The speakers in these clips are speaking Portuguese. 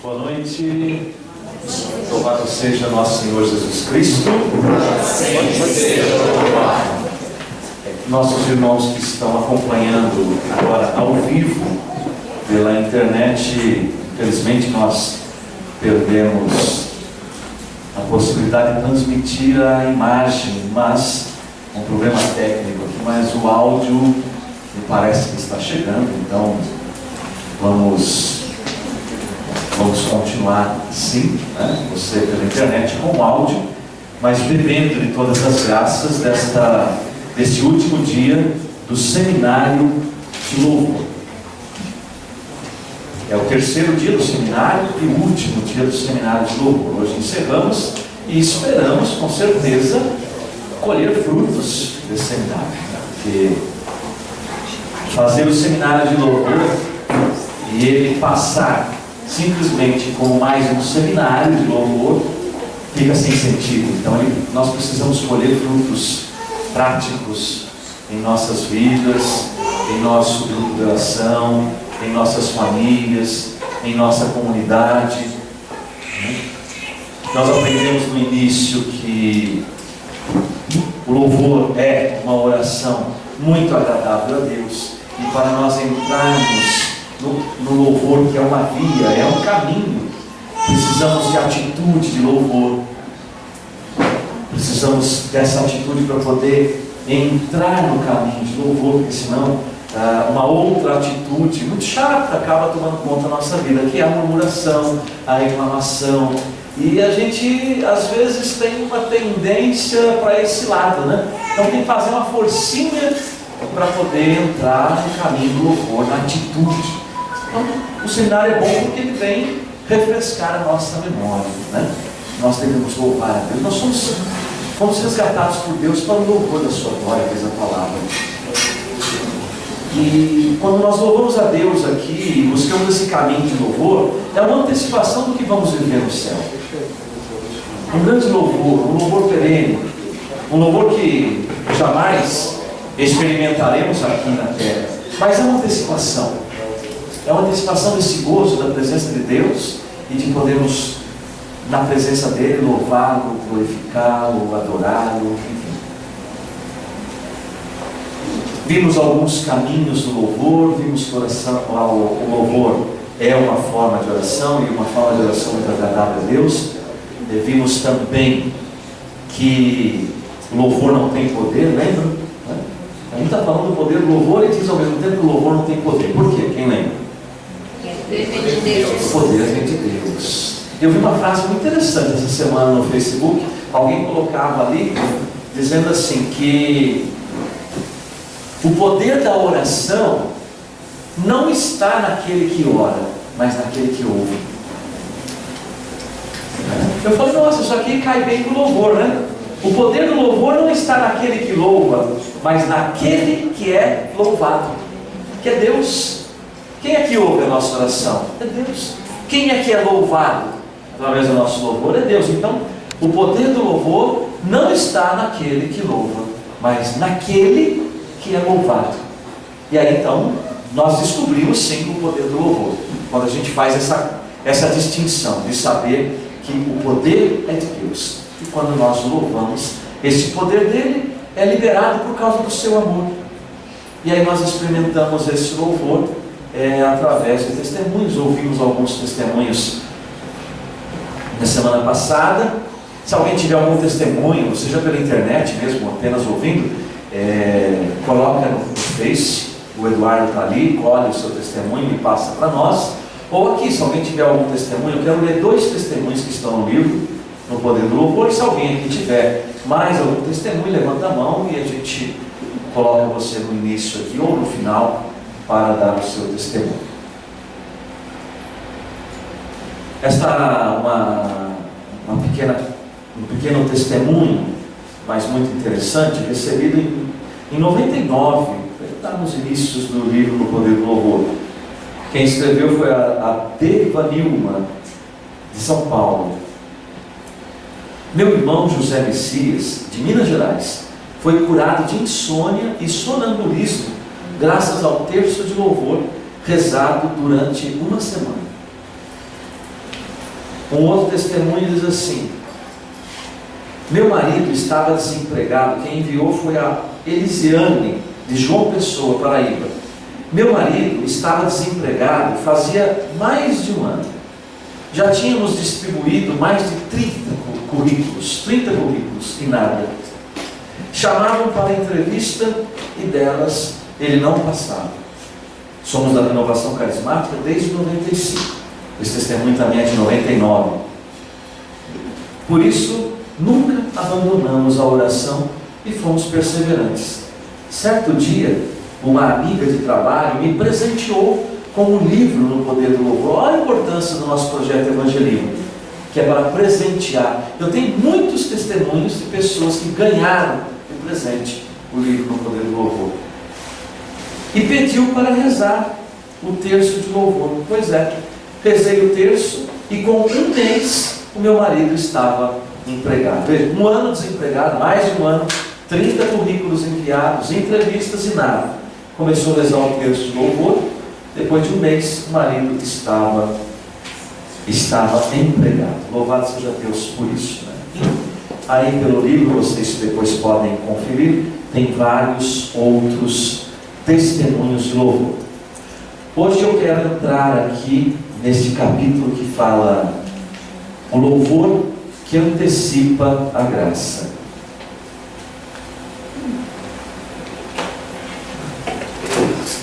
Boa noite, louvado seja nosso Senhor Jesus Cristo. Nossos irmãos que estão acompanhando agora ao vivo pela internet, infelizmente nós perdemos a possibilidade de transmitir a imagem, mas um problema técnico aqui, mas o áudio me parece que está chegando, então vamos continuar assim, né? Você pela internet com áudio, mas vivendo de todas as graças desse último dia do seminário de louvor. É o terceiro dia do seminário e o último dia do seminário de louvor. Hoje encerramos e esperamos com certeza colher frutos desse seminário, porque fazer o seminário de louvor e ele passar simplesmente como mais um seminário de louvor fica sem sentido. Então nós precisamos colher frutos práticos em nossas vidas, em nosso grupo de oração, em nossas famílias, em nossa comunidade. Nós aprendemos no início que o louvor é uma oração muito agradável a Deus, e para nós entrarmos no louvor, que é uma via, é um caminho, precisamos de atitude de louvor, precisamos dessa atitude para poder entrar no caminho de louvor, porque senão uma outra atitude muito chata acaba tomando conta da nossa vida, que é a murmuração, a reclamação, e a gente às vezes tem uma tendência para esse lado, né? Então tem que fazer uma forcinha para poder entrar no caminho do louvor, na atitude. Então, o seminário é bom porque ele vem refrescar a nossa memória, né? Nós devemos louvar a Deus. Nós fomos resgatados por Deus para o louvor da sua glória, diz a palavra. E quando nós louvamos a Deus aqui e buscamos esse caminho de louvor, é uma antecipação do que vamos viver no céu. Um grande louvor, um louvor perene, um louvor que jamais experimentaremos aqui na terra, mas é uma antecipação. É uma antecipação desse gozo da presença de Deus e de podermos, na presença dele, louvá-lo, glorificá-lo, adorá-lo, enfim. Vimos alguns caminhos do louvor, vimos que o louvor é uma forma de oração e uma forma de oração muito agradável a Deus. Vimos também que o louvor não tem poder, lembra? A gente está falando do poder do louvor e diz ao mesmo tempo que o louvor não tem poder. Por quê? Quem lembra? O poder vem de Deus. Eu vi uma frase muito interessante essa semana no Facebook. Alguém colocava ali, dizendo assim, que o poder da oração não está naquele que ora, mas naquele que ouve. Eu falei, nossa, isso aqui cai bem com o louvor, né? O poder do louvor não está naquele que louva, mas naquele que é louvado, que é Deus. Quem é que ouve a nossa oração? É Deus. Quem é que é louvado através do nosso louvor? É Deus. Então, o poder do louvor não está naquele que louva, mas naquele que é louvado. E aí então, nós descobrimos sim o poder do louvor, quando a gente faz essa distinção de saber que o poder é de Deus. E quando nós louvamos, esse poder dele é liberado por causa do seu amor. E aí nós experimentamos esse louvor através de testemunhos. Ouvimos alguns testemunhos na semana passada. Se alguém tiver algum testemunho, seja pela internet mesmo, apenas ouvindo, coloca no Face, o Eduardo está ali, colhe o seu testemunho e passa para nós. Ou aqui, se alguém tiver algum testemunho, eu quero ler 2 testemunhos que estão no livro, no Poder do Louvor. Se alguém aqui tiver mais algum testemunho, levanta a mão e a gente coloca você no início aqui ou no final para dar o seu testemunho. Esta é um pequeno testemunho, mas muito interessante, recebido em 99, está nos inícios do livro No Poder do Louvor. Quem escreveu foi a Deva Nilma, de São Paulo. Meu irmão José Messias, de Minas Gerais, foi curado de insônia e sonambulismo graças ao terço de louvor rezado durante uma semana. Um outro testemunho diz assim: meu marido estava desempregado. Quem enviou foi a Elisiane, de João Pessoa, Paraíba. Meu marido estava desempregado fazia mais de um ano. Já tínhamos distribuído mais de 30 currículos e nada. Chamavam para entrevista e delas ele não passava. Somos da Renovação Carismática desde 95. Esse testemunho também é de 99. Por isso, nunca abandonamos a oração e fomos perseverantes. Certo dia, uma amiga de trabalho me presenteou com um livro no Poder do Louvor. Olha a importância do nosso projeto Evangelismo, que é para presentear. Eu tenho muitos testemunhos de pessoas que ganharam de presente o livro no Poder do Louvor. E pediu para rezar o terço de louvor. Pois é, rezei o terço e com um mês o meu marido estava empregado. Veja, um ano desempregado, mais de um ano, 30 currículos enviados, entrevistas e nada. Começou a rezar o terço de louvor. Depois de um mês, o marido estava empregado. Louvado seja Deus por isso, né? Aí pelo livro, vocês depois podem conferir, tem vários outros testemunhos de louvor. Hoje eu quero entrar aqui neste capítulo que fala o louvor que antecipa a graça.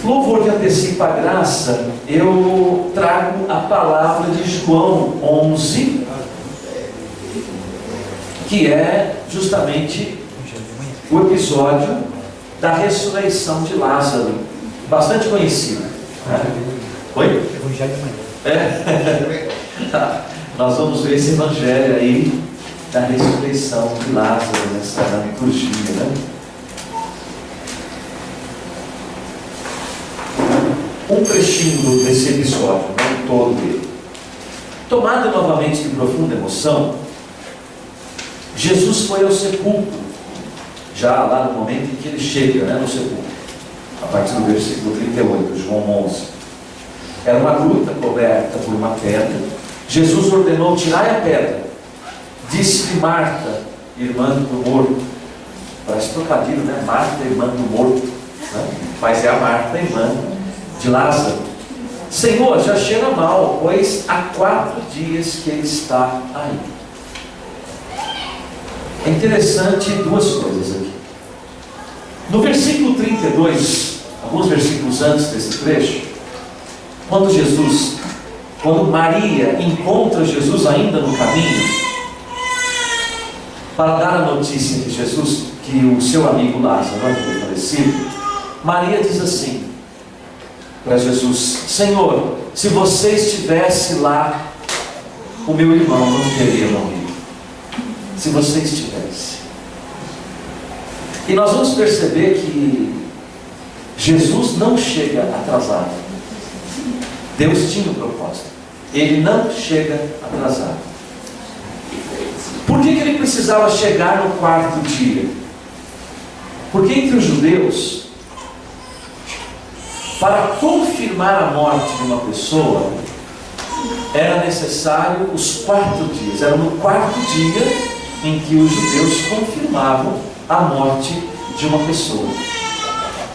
Louvor que antecipa a graça, eu trago a palavra de João 11, que é justamente o episódio da ressurreição de Lázaro, bastante conhecido. Oi? Evangelho de manhã. Nós vamos ver esse evangelho aí da ressurreição de Lázaro nessa liturgia, né? Um trechinho desse episódio, não todo dele. Tomado novamente de profunda emoção, Jesus foi ao sepulcro, já lá no momento em que ele chega, né, no sepulcro, a partir do versículo 38, João 11. Era uma gruta coberta por uma pedra. Jesus ordenou: tirai a pedra. Disse-lhe Marta, irmã do morto. Parece trocadilho, né? Marta, irmã do morto, né? Mas é a Marta, irmã de Lázaro. Senhor, já cheira mal, pois há 4 dias que ele está aí. É interessante duas coisas aqui. No versículo 32, alguns versículos antes desse trecho, quando Maria encontra Jesus ainda no caminho, para dar a notícia de Jesus, que o seu amigo Lázaro havia falecido, Maria diz assim para Jesus: Senhor, se você estivesse lá, o meu irmão não teria morrido. Se você estivesse. E nós vamos perceber que Jesus não chega atrasado. Deus tinha um propósito. Ele não chega atrasado. Por que ele precisava chegar no 4º dia? Porque entre os judeus, para confirmar a morte de uma pessoa, era necessário os 4 dias. Era no 4º dia em que os judeus confirmavam a morte de uma pessoa.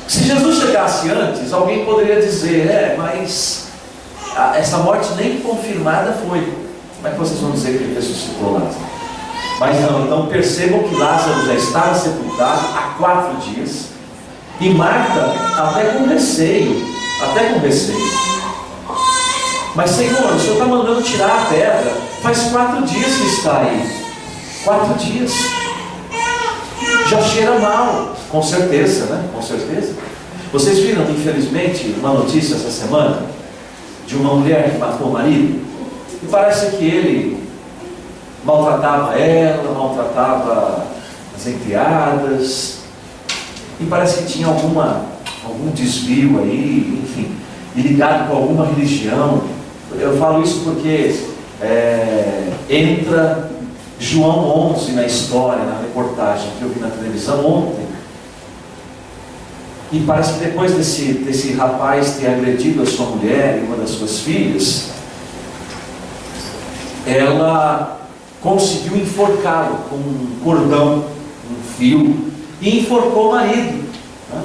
Se Jesus chegasse antes, alguém poderia dizer: mas essa morte nem confirmada foi. Como é que vocês vão dizer que ele ressuscitou Lázaro? Mas não, então percebam que Lázaro já estava sepultado há 4 dias. E Marta até com receio. Mas Senhor, o Senhor está mandando tirar a pedra. Faz 4 dias que está aí. 4 dias. Já cheira mal. Com certeza, né? Com certeza. Vocês viram, infelizmente, uma notícia essa semana de uma mulher que matou o marido? E parece que ele maltratava ela, maltratava as enteadas. E parece que tinha algum desvio aí, enfim, e ligado com alguma religião. Eu falo isso porque entra João 11 na história, na reportagem que eu vi na televisão ontem. E parece que depois desse rapaz ter agredido a sua mulher e uma das suas filhas, ela conseguiu enforcá-lo com um cordão, um fio, e enforcou o marido, né?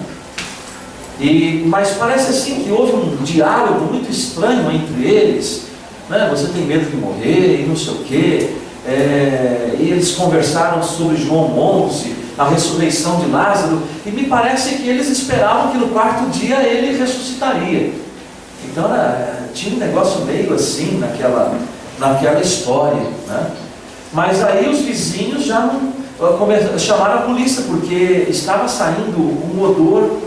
Mas parece assim que houve um diálogo muito estranho entre eles, né? Você tem medo de morrer e não sei o quê, e eles conversaram sobre João 11, a ressurreição de Lázaro, e me parece que eles esperavam que no quarto dia ele ressuscitaria. Então tinha um negócio meio assim naquela história, né? Mas aí os vizinhos já chamaram a polícia, porque estava saindo um odor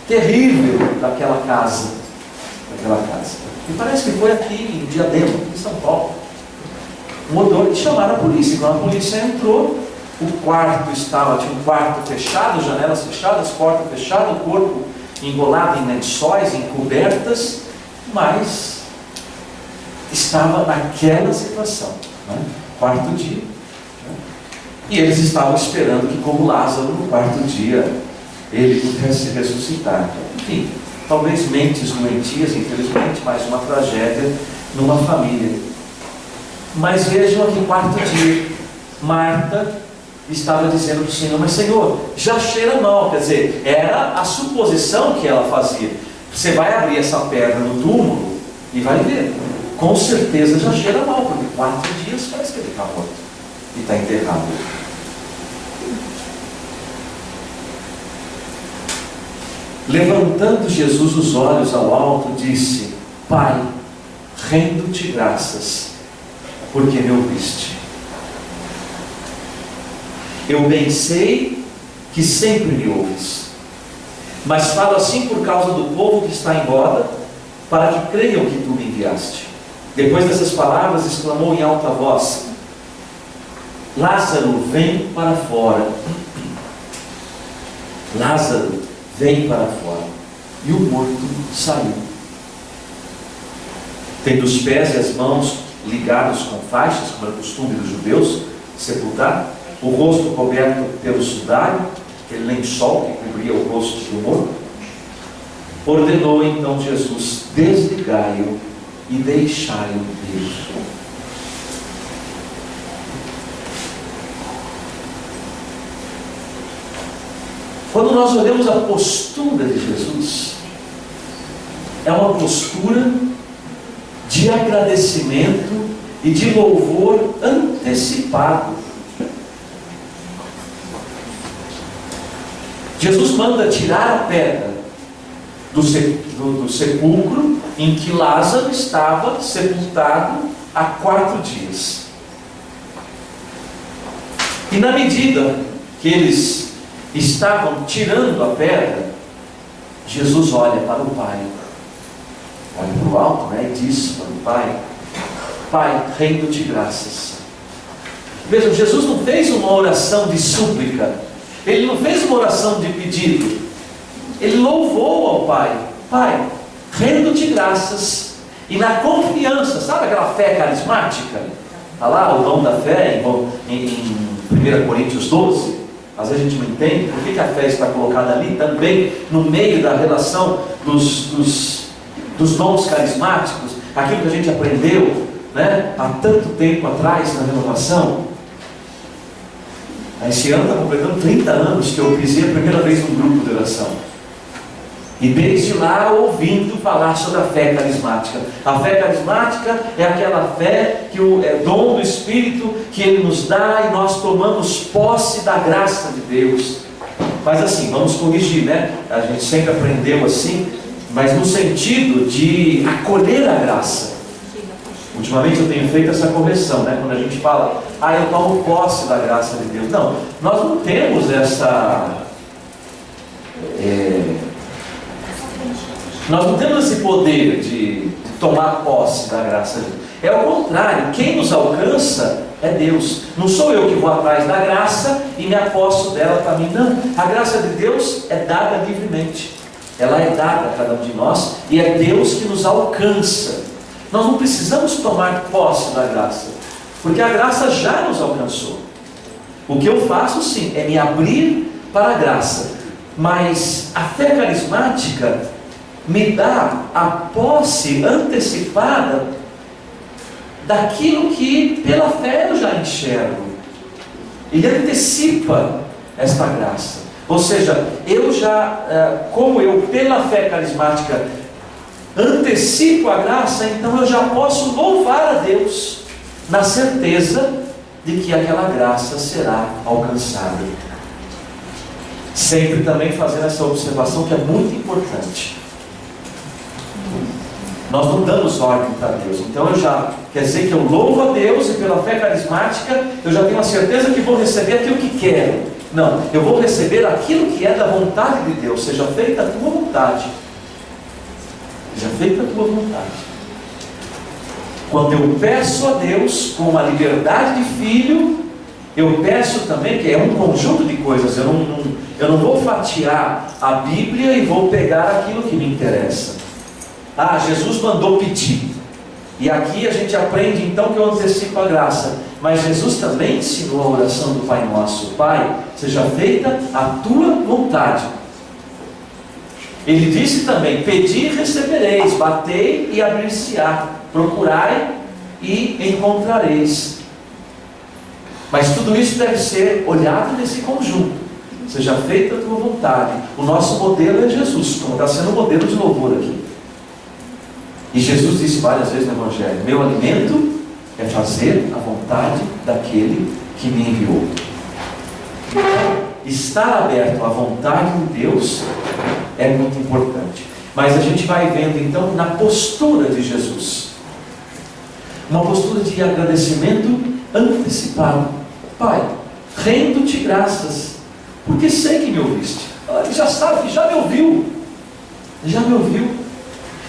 terrível daquela casa. E parece que foi aqui em Diadema, em São Paulo. Um odor, e chamaram a polícia. Quando a polícia entrou, o quarto tinha um quarto fechado, janelas fechadas, porta fechada, o corpo enrolado em lençóis, em cobertas, mas estava naquela situação, né? Quarto dia, né? E eles estavam esperando que, como Lázaro, no quarto dia ele pudesse ressuscitar. Enfim, talvez mentes doentias, infelizmente, mais uma tragédia numa família. Mas vejam aqui, quarto dia, Marta estava dizendo para o Senhor: mas Senhor, já cheira mal. Quer dizer, era a suposição que ela fazia. Você vai abrir essa pedra no túmulo e vai ver, com certeza já cheira mal, porque 4 dias parece que ele está morto e está enterrado. Levantando Jesus os olhos ao alto, disse: Pai, rendo-te graças, porque me ouviste. Eu bem sei que sempre me ouves, mas falo assim por causa do povo que está em roda, para que creiam que tu me enviaste. Depois dessas palavras, exclamou em alta voz: Lázaro, vem para fora. Lázaro, vem para fora. E o morto saiu, tendo os pés e as mãos ligados com faixas, como era o costume dos judeus sepultar, o rosto coberto pelo sudário, aquele lençol que cobria o rosto do morto. Ordenou então Jesus: desligai-o e deixai-o ir. Quando nós olhamos a postura de Jesus, é uma postura de agradecimento e de louvor antecipado. Jesus manda tirar a pedra do sepulcro em que Lázaro estava sepultado há 4 dias. E na medida que eles estavam tirando a pedra, Jesus olha para o Pai, olha para o alto, né, e diz para o Pai: Pai, rendo-te graças. Vejam, Jesus não fez uma oração de súplica, ele não fez uma oração de pedido, ele louvou ao Pai: Pai, rendo-te graças. E na confiança, sabe aquela fé carismática? Está lá o dom da fé em 1 Coríntios 12. Às vezes a gente não entende por que a fé está colocada ali também no meio da relação dos dons carismáticos, aquilo que a gente aprendeu, né, há tanto tempo atrás na renovação. Esse ano está completando 30 anos que eu pisei a primeira vez num grupo de oração, e desde lá ouvindo falar sobre a fé carismática. A fé carismática é aquela fé que é dom do Espírito que Ele nos dá, e nós tomamos posse da graça de Deus. Mas assim, vamos corrigir, né? A gente sempre aprendeu assim, mas no sentido de acolher a graça. Ultimamente eu tenho feito essa correção, né? Quando a gente fala: eu tomo posse da graça de Deus. Não, nós não temos nós não temos esse poder de tomar posse da graça de Deus. É o contrário, quem nos alcança é Deus. Não sou eu que vou atrás da graça e me aposto dela para mim. Não, a graça de Deus é dada livremente. Ela é dada a cada um de nós, e é Deus que nos alcança. Nós não precisamos tomar posse da graça, porque a graça já nos alcançou. O que eu faço sim é me abrir para a graça, mas a fé carismática me dá a posse antecipada daquilo que pela fé eu já enxergo. Ele antecipa esta graça. Ou seja, eu já, como eu pela fé carismática antecipo a graça, então eu já posso louvar a Deus na certeza de que aquela graça será alcançada. Sempre também fazendo essa observação que é muito importante. Nós não damos ordem para Deus. Então quer dizer que eu louvo a Deus e pela fé carismática eu já tenho a certeza que vou receber aquilo que quero. Não, eu vou receber aquilo que é da vontade de Deus. Seja feita a tua vontade. Seja feita a tua vontade. Quando eu peço a Deus com a liberdade de filho, eu peço também, que é um conjunto de coisas. Eu não vou fatiar a Bíblia e vou pegar aquilo que me interessa. Jesus mandou pedir. E aqui a gente aprende então que eu antecipo a graça. Mas Jesus também ensinou a oração do Pai Nosso. Pai, seja feita a tua vontade. Ele disse também: pedi e recebereis, batei e abrir-se-á, procurai e encontrareis. Mas tudo isso deve ser olhado nesse conjunto. Seja feita a tua vontade. O nosso modelo é Jesus, como está sendo o modelo de louvor aqui. E Jesus disse várias vezes no Evangelho: meu alimento é fazer a vontade daquele que me enviou. Estar aberto à vontade de Deus é muito importante. Mas a gente vai vendo então na postura de Jesus, uma postura de agradecimento antecipado. Pai, rendo-te graças, porque sei que me ouviste. Ele já sabe, já me ouviu. Já me ouviu.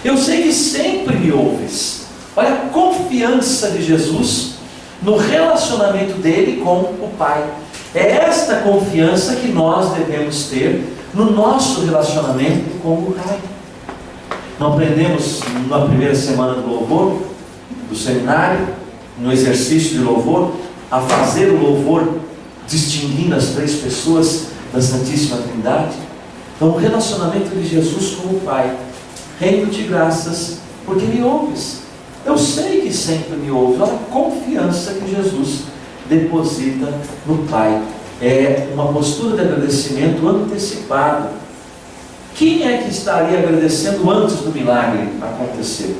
Eu sei que sempre me ouves. Olha a confiança de Jesus no relacionamento dele com o Pai. É esta confiança que nós devemos ter no nosso relacionamento com o Pai. Não aprendemos na primeira semana do louvor, do seminário, no exercício de louvor, a fazer o louvor distinguindo as três pessoas da Santíssima Trindade? Então, o relacionamento de Jesus com o Pai. Rendo-te graças, porque me ouves. Eu sei que sempre me ouves. Olha a confiança que Jesus deposita no Pai. É uma postura de agradecimento antecipado. Quem é que estaria agradecendo antes do milagre acontecer?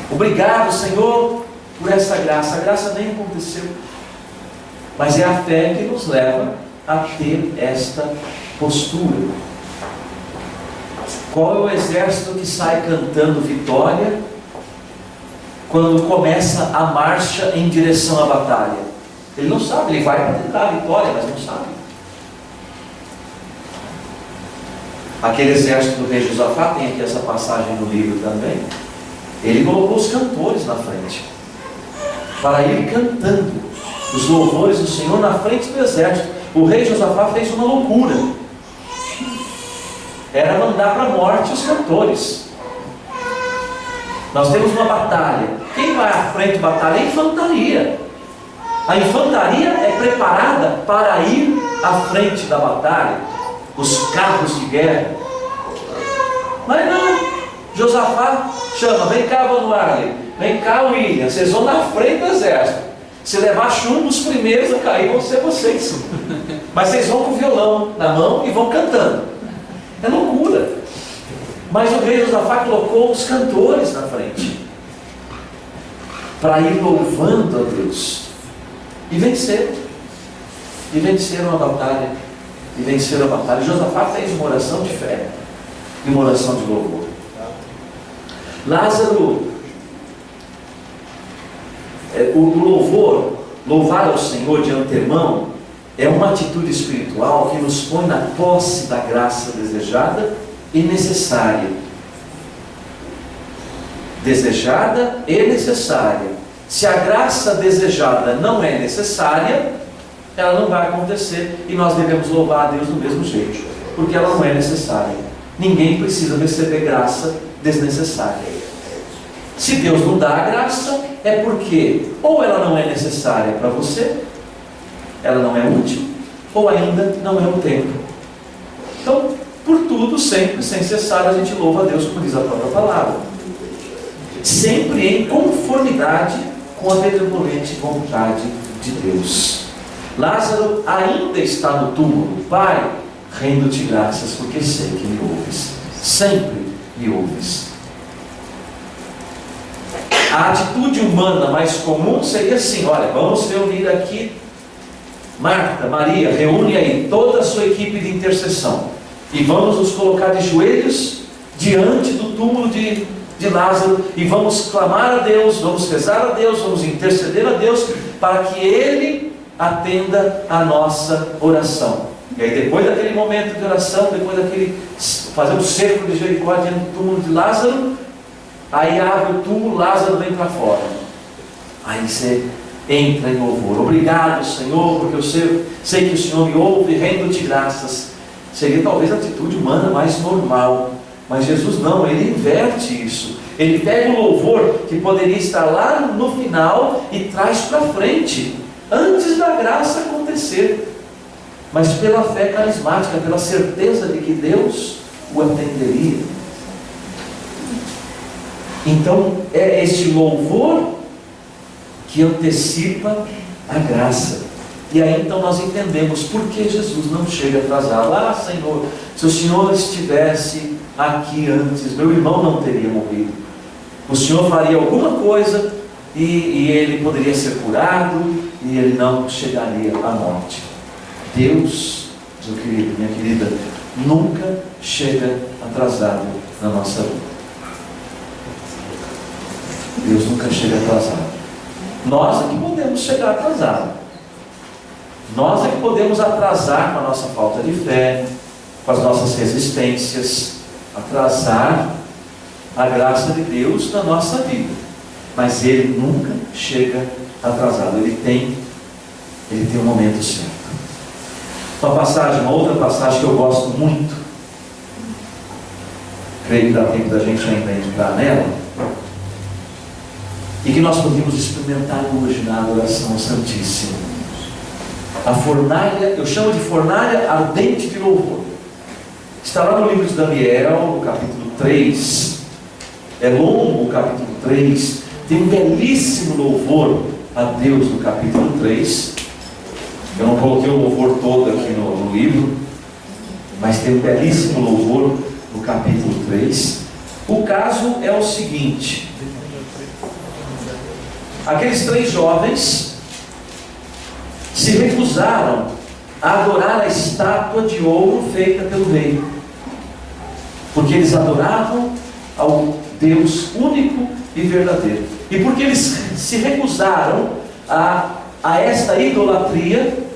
Obrigado, Senhor, por essa graça. A graça nem aconteceu, mas é a fé que nos leva a ter esta postura. Qual é o exército que sai cantando vitória quando começa a marcha em direção à batalha? Ele não sabe, ele vai para tentar a vitória, mas não sabe. Aquele exército do rei Josafá, tem aqui essa passagem no livro também. Ele colocou os cantores na frente para ir cantando os louvores do Senhor na frente do exército. O rei Josafá fez uma loucura. Era mandar para a morte os cantores. Nós temos uma batalha. Quem vai à frente da batalha é a infantaria. A infantaria é preparada para ir à frente da batalha. Os carros de guerra. Mas não. Josafá chama: vem cá, Vanuarli, vem cá, William, vocês vão na frente do exército. Se levar chumbo, os primeiros a cair vão ser vocês. Mas vocês vão com o violão na mão e vão cantando. É loucura. Mas o rei Josafá colocou os cantores na frente para ir louvando a Deus. E venceram. E venceram a batalha. E venceram a batalha. Josafá fez uma oração de fé e uma oração de louvor. Lázaro, o louvor, louvar ao Senhor de antemão, é uma atitude espiritual que nos põe na posse da graça desejada e necessária. Desejada e necessária. Se a graça desejada não é necessária, ela não vai acontecer, e nós devemos louvar a Deus do mesmo jeito, porque ela não é necessária. Ninguém precisa receber graça desnecessária. Se Deus não dá a graça, é porque ou ela não é necessária para você, ela não é útil, ou ainda não é o tempo. Então, por tudo, sempre, sem cessar, a gente louva a Deus, como diz a própria palavra. sempre em conformidade com a benevolente vontade de Deus. Lázaro ainda está no túmulo. Pai, rendo-te graças, porque sei que me ouves. Sempre me ouves. A atitude humana mais comum seria assim: olha, vamos reunir aqui Marta, Maria, reúne aí toda a sua equipe de intercessão e vamos nos colocar de joelhos diante do túmulo de Lázaro e vamos clamar a Deus, vamos rezar a Deus, vamos interceder a Deus para que Ele atenda a nossa oração. E aí depois daquele momento de oração, depois daquele fazer o cerco de Jericó diante do túmulo de Lázaro, aí abre o túmulo, Lázaro vem para fora. Aí você entra em louvor. Obrigado, Senhor, porque eu sei que o Senhor me ouve, rendo-te graças. Seria talvez a atitude humana mais normal. Mas Jesus não, Ele inverte isso. Ele pega o louvor que poderia estar lá no final e traz para frente, antes da graça acontecer. Mas pela fé carismática, pela certeza de que Deus o atenderia. Então é este louvor que antecipa a graça. E aí então nós entendemos por que Jesus não chega atrasado. Ah, Senhor, se o Senhor estivesse aqui antes, meu irmão não teria morrido. O Senhor faria alguma coisa e ele poderia ser curado e ele não chegaria à morte. Deus, meu querido, minha querida, nunca chega atrasado na nossa vida. Deus nunca chega atrasado. Nós é que podemos chegar atrasado. Nós é que podemos atrasar com a nossa falta de fé, com as nossas resistências, atrasar a graça de Deus na nossa vida. Mas Ele nunca chega atrasado. Ele tem um momento certo. Uma outra passagem que eu gosto muito, creio que dá tempo da gente ainda entrar nela, e que nós podemos experimentar hoje na adoração ao Santíssimo. A fornalha, eu chamo de fornalha ardente de louvor. Está lá no livro de Daniel, no capítulo 3. É longo o capítulo 3. Tem um belíssimo louvor a Deus no capítulo 3. Eu não coloquei o louvor todo aqui no livro, mas tem um belíssimo louvor no capítulo 3. O caso é o seguinte: aqueles 3 jovens se recusaram a adorar a estátua de ouro feita pelo rei, porque eles adoravam ao Deus único e verdadeiro. E porque eles se recusaram a esta idolatria,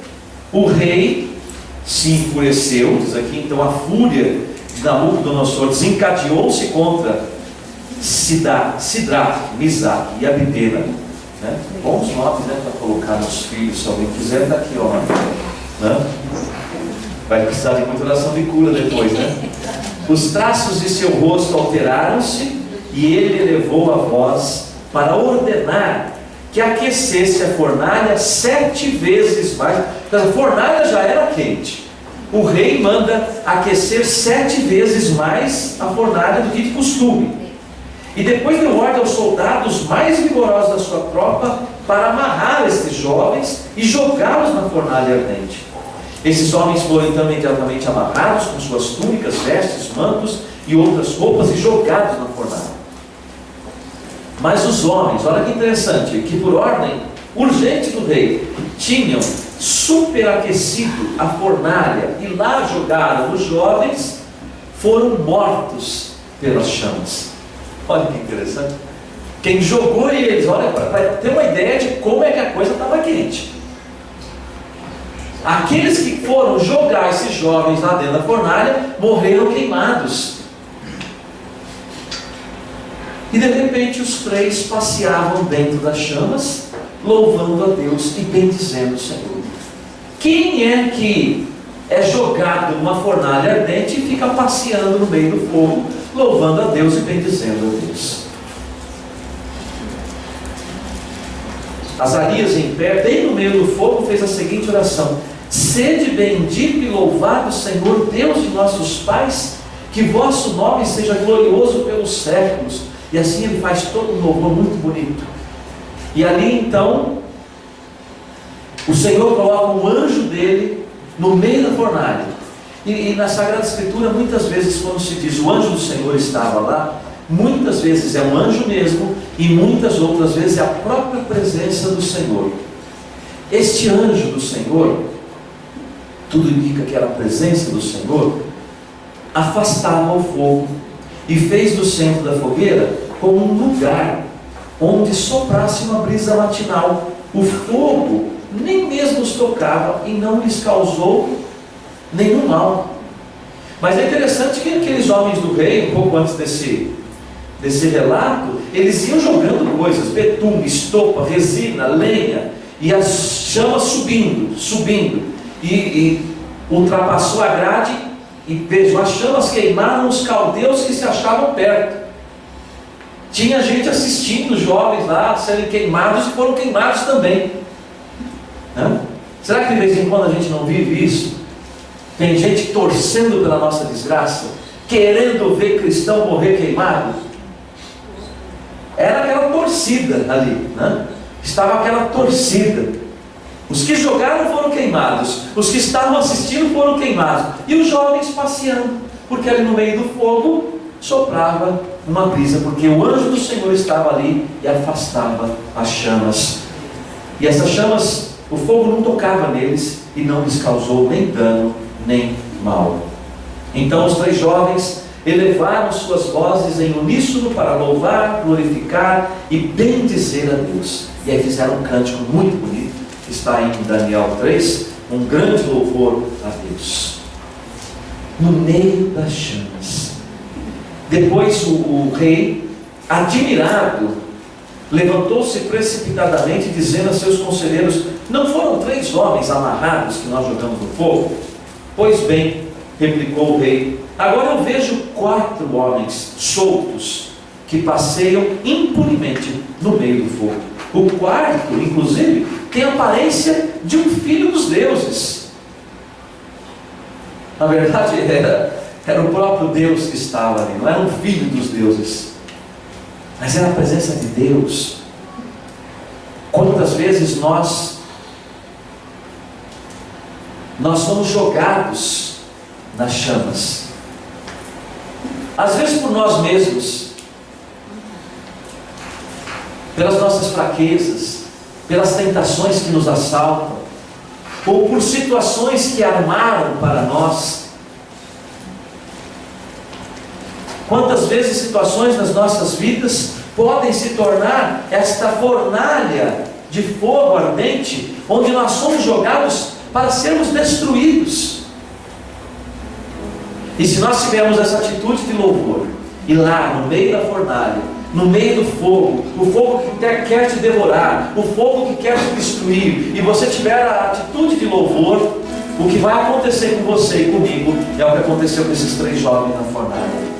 o rei se enfureceu. Diz aqui, então a fúria de Nabucodonosor desencadeou-se contra Sidraque, Misaque e Abidena, né? Bons nomes, né, para colocar nos filhos, se alguém quiser, está aqui, ó, né? Vai precisar de muita oração de cura depois, né? Os traços de seu rosto alteraram-se e ele elevou a voz para ordenar que aquecesse a fornalha 7 vezes mais. Então, a fornalha já era quente. O rei manda aquecer 7 vezes mais a fornalha do que de costume. E depois deu ordem aos soldados mais vigorosos da sua tropa para amarrar estes jovens e jogá-los na fornalha ardente. Esses homens foram então imediatamente amarrados com suas túnicas, vestes, mantos e outras roupas e jogados na fornalha. Mas os homens, olha que interessante, que por ordem urgente do rei, tinham superaquecido a fornalha e lá jogaram os jovens, foram mortos pelas chamas. Olha que interessante. Quem jogou eles, olha, para ter uma ideia de como é que a coisa estava quente. Aqueles que foram jogar esses jovens lá dentro da fornalha morreram queimados. E de repente os 3 passeavam dentro das chamas, louvando a Deus e bendizendo o Senhor. Quem é que é jogado numa fornalha ardente e fica passeando no meio do fogo, louvando a Deus e bendizendo a Deus? Azarias, em pé, bem no meio do fogo, fez a seguinte oração: sede bendito e louvado, Senhor, Deus de nossos pais, que vosso nome seja glorioso pelos séculos, E assim ele faz todo um louvor muito bonito. E ali então, o Senhor coloca um anjo dele no meio da fornalha. E na Sagrada Escritura, muitas vezes, quando se diz o anjo do Senhor estava lá, muitas vezes é um anjo mesmo, e muitas outras vezes é a própria presença do Senhor. Este anjo do Senhor, tudo indica que era a presença do Senhor, afastava o fogo e fez do centro da fogueira como um lugar onde soprasse uma brisa matinal. O fogo nem mesmo os tocava e não lhes causou nenhum mal. Mas é interessante que aqueles homens do rei, um pouco antes desse relato, eles iam jogando coisas, betume, estopa, resina, lenha, e as chamas subindo, e ultrapassou a grade, e vejam, as chamas queimaram os caldeus que se achavam perto. Tinha gente assistindo, jovens lá, serem queimados, e foram queimados também. Não? Será que de vez em quando a gente não vive isso? Tem gente torcendo pela nossa desgraça, querendo ver cristão morrer queimado. Era aquela torcida ali, né? Estava aquela torcida. Os que jogaram foram queimados, os que estavam assistindo foram queimados, e os jovens passeando, porque ali no meio do fogo soprava uma brisa, porque o anjo do Senhor estava ali e afastava as chamas. E essas chamas, o fogo não tocava neles e não lhes causou nem dano nem mal. Então os 3 jovens elevaram suas vozes em uníssono para louvar, glorificar e bendizer a Deus. E aí fizeram um cântico muito bonito, que está em Daniel 3, um grande louvor a Deus. No meio das chamas. Depois o rei, admirado, levantou-se precipitadamente, dizendo a seus conselheiros: não foram 3 homens amarrados que nós jogamos no fogo? Pois bem, replicou o rei, agora eu vejo 4 homens soltos que passeiam impunemente no meio do fogo. O 4º, inclusive, tem a aparência de um filho dos deuses. Na verdade, era o próprio Deus que estava ali, não era um filho dos deuses, mas era a presença de Deus. Quantas vezes nós somos jogados nas chamas, às vezes por nós mesmos, pelas nossas fraquezas, pelas tentações que nos assaltam, ou por situações que armaram para nós. Quantas vezes situações nas nossas vidas podem se tornar esta fornalha de fogo ardente, onde nós somos jogados para sermos destruídos. E se nós tivermos essa atitude de louvor, e lá no meio da fornalha, no meio do fogo, o fogo que quer te devorar, o fogo que quer te destruir, e você tiver a atitude de louvor, o que vai acontecer com você e comigo é o que aconteceu com esses 3 jovens na fornalha.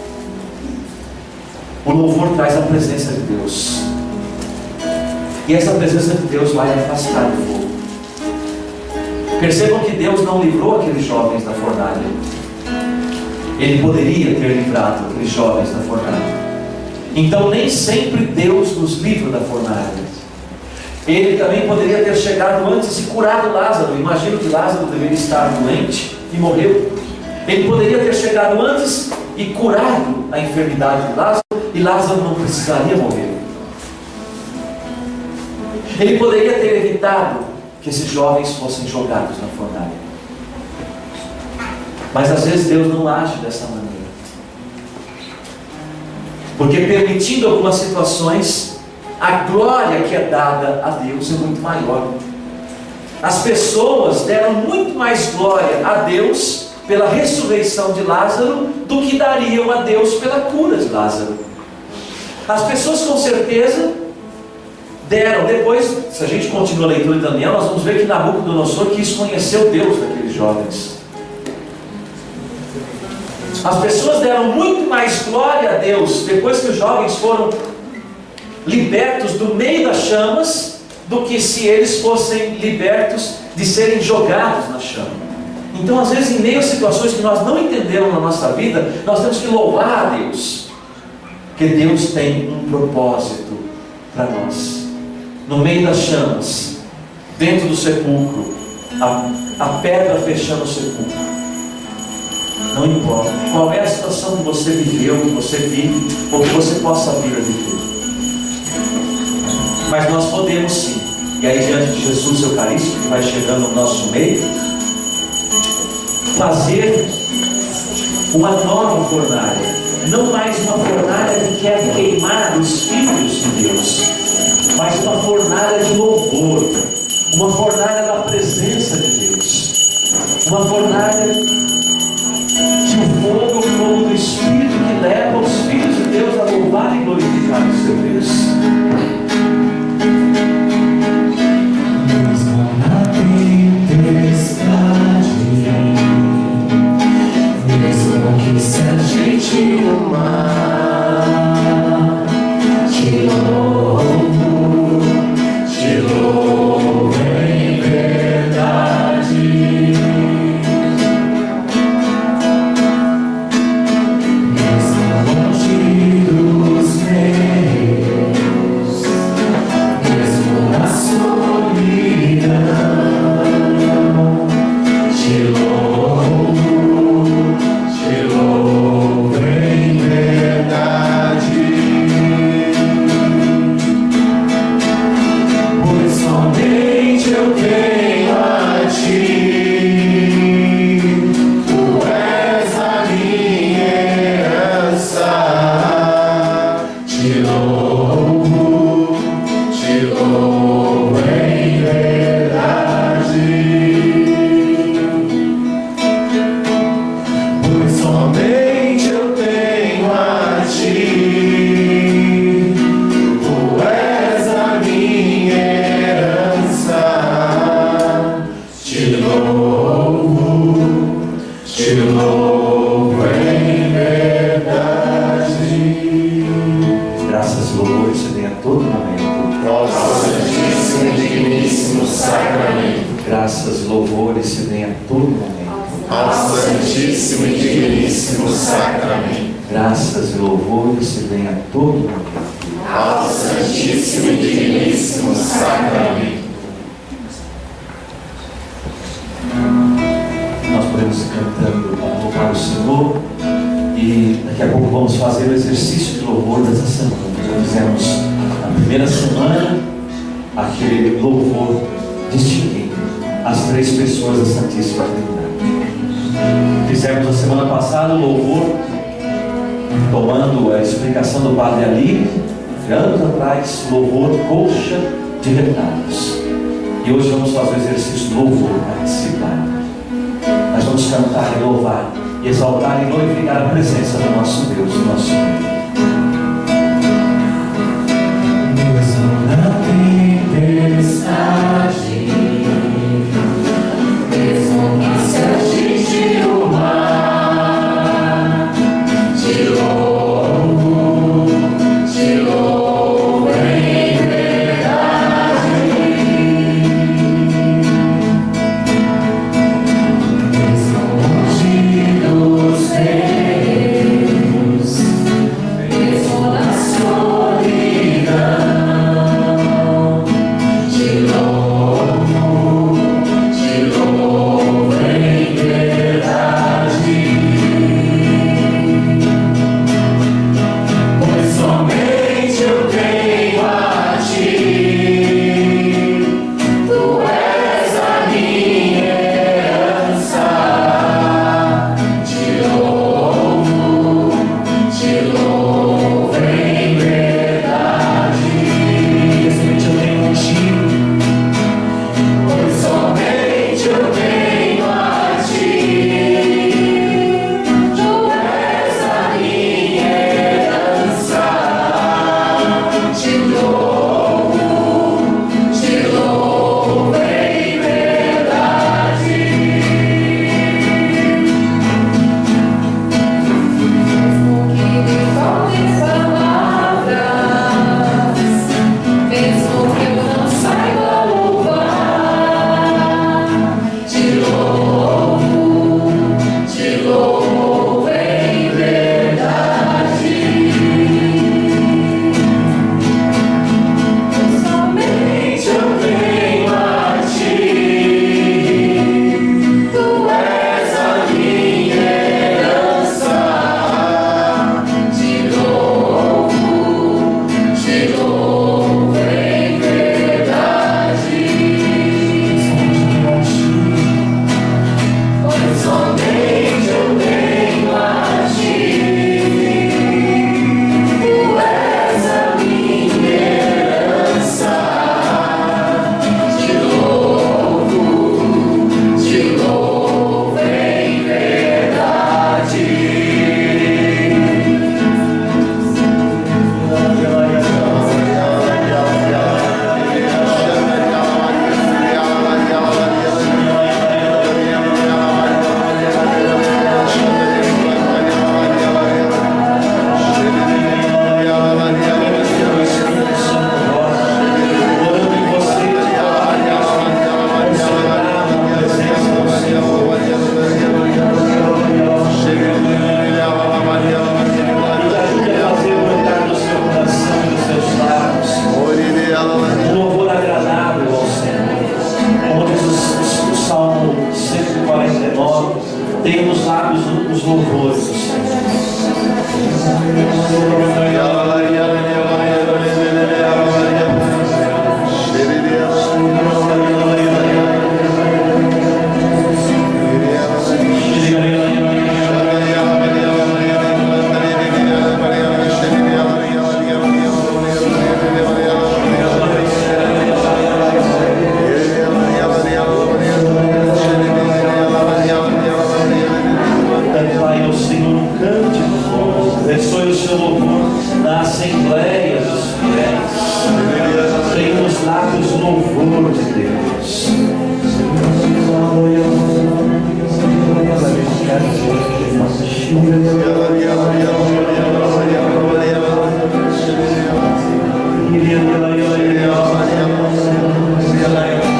O louvor traz a presença de Deus, e essa presença de Deus vai afastar o fogo. Percebam que Deus não livrou aqueles jovens da fornalha. Ele poderia ter livrado aqueles jovens da fornalha. Então nem sempre Deus nos livra da fornalha. Ele também poderia ter chegado antes e curado Lázaro. Imagino que Lázaro deveria estar doente e morreu. Ele poderia ter chegado antes e curado a enfermidade de Lázaro, e Lázaro não precisaria morrer. Ele poderia ter evitado que esses jovens fossem jogados na fornalha. Mas às vezes Deus não age dessa maneira, porque permitindo algumas situações, a glória que é dada a Deus é muito maior. As pessoas deram muito mais glória a Deus pela ressurreição de Lázaro do que dariam a Deus pela cura de Lázaro. As pessoas com certeza deram. Depois, se a gente continua a leitura de Daniel, nós vamos ver que Nabucodonosor quis conhecer o Deus daqueles jovens. As pessoas deram muito mais glória a Deus depois que os jovens foram libertos do meio das chamas, do que se eles fossem libertos de serem jogados na chama. Então, às vezes, em meio a situações que nós não entendemos na nossa vida, nós temos que louvar a Deus, Porque Deus tem um propósito para nós. No meio das chamas, dentro do sepulcro, a pedra fechando o sepulcro. Não importa qual é a situação que você viveu, que você vive, ou que você possa vir a viver. Mas nós podemos sim. E aí, diante de Jesus Eucarístico, que vai chegando no nosso meio, fazer uma nova fornalha. Não mais uma fornalha que quer queimar os filhos de Deus, mas uma fornalha de louvor, uma fornalha da presença de Deus, uma fornalha que o fogo é o fogo do Espírito que leva os filhos de Deus a louvar e glorificar o seu Deus. Mesmo na tempestade, mesmo que se agite o mar, te louvo em verdade. Mesmo longe dos meus, mesmo na solidão, te louvo em verdade. Pois somente eu tenho a ti, tu és a minha herança. Te louvo em verdade. Pois somente eu tenho a ti, tu és a minha herança. Te louvo em verdade. Graças e louvores se dêem a todo momento. Nosso Santíssimo e Digníssimo Sacramento. Graças e louvores se dêem a todo momento. Ao Santíssimo e Digníssimo Sacramento. Graças e louvores se dêem a todo momento. Ao Santíssimo e Digníssimo Sacramento. Nós podemos ir cantando para louvar o Senhor. E daqui a pouco vamos fazer o exercício de louvor dessa semana. Já fizemos na primeira semana aquele louvor distinguindo as três pessoas da Santíssima Trindade. Fizemos a semana passada o louvor tomando a explicação do Padre Alírio, anos atrás, louvor coxa de retalhos. E hoje vamos fazer o exercício do louvor participar. Nós vamos cantar e louvar, e exaltar e glorificar a presença do nosso Deus, do nosso Deus. Mesmo na tempestade, mesmo que se agite o mar, te louvo em verdade. Mesmo longe dos meus, doces louvor de Deus.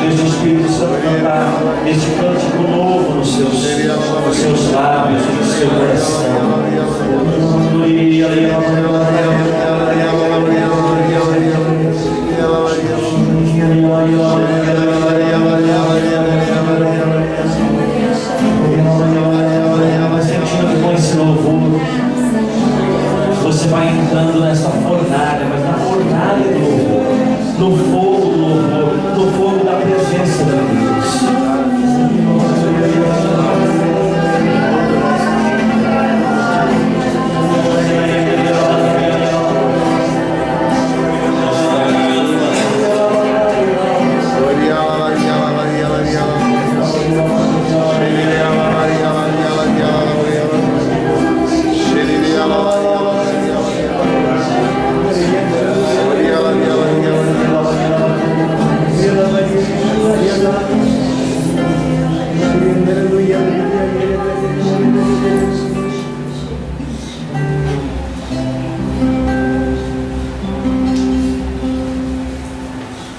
Deixa o Espírito Santo cantar este cântico novo nos seus lábios e no seu coração. Sentindo com esse louvor, você vai entrando nessa fornalha, mas na fornalha do louvor, no fogo do louvor, no fogo da presença de Deus.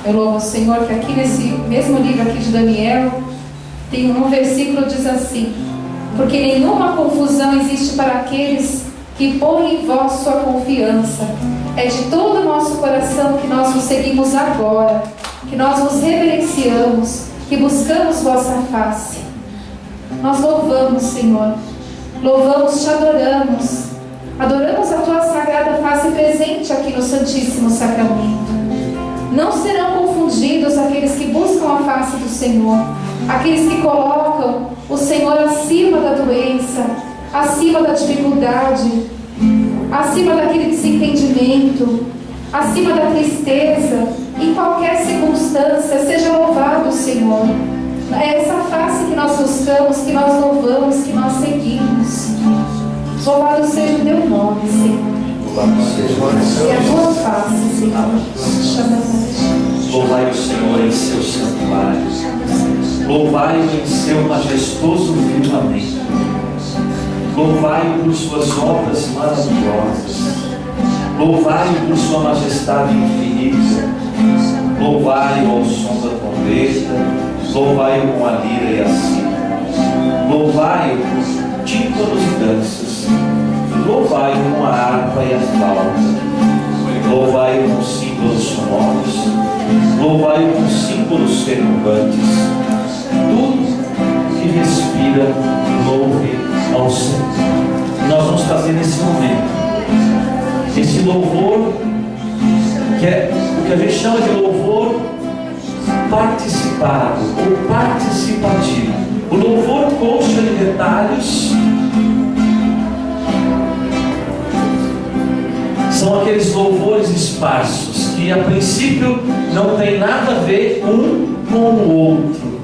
Eu louvo o Senhor que aqui nesse mesmo livro aqui de Daniel tem um versículo que diz assim: porque nenhuma confusão existe para aqueles que põem em vós sua confiança. É de todo o nosso coração que nós vos seguimos agora, que nós vos reverenciamos, que buscamos vossa face. Nós louvamos, Senhor, louvamos, te adoramos, adoramos a tua sagrada face presente aqui no Santíssimo Sacramento. Não serão confundidos aqueles que buscam a face do Senhor, aqueles que colocam o Senhor acima da doença, acima da dificuldade, acima daquele desentendimento, acima da tristeza, em qualquer circunstância. Seja louvado o Senhor. É essa face que nós buscamos, que nós louvamos, que nós seguimos. Louvado seja o teu nome, Senhor. E a tua face, Senhor. Louvai o Senhor em seu santuário. Louvai-o em seu majestoso firmamento. Louvai-o por suas obras maravilhosas. Louvai-o por sua majestade infinita. Louvai-o ao som da trombeta. Louvai-o com a lira e a cítara. Louvai-o com tímpanos e danças. Louvai-o com a harpa e a flauta. Louvai-o com símbolos sonoros. Louvai-o com símbolos retumbantes. Tudo que respira, louve ao Senhor. E nós vamos fazer nesse momento esse louvor, que é o que a gente chama de louvor participado ou participativo. O louvor consta de detalhes. São aqueles louvores esparsos que a princípio não tem nada a ver um com o outro,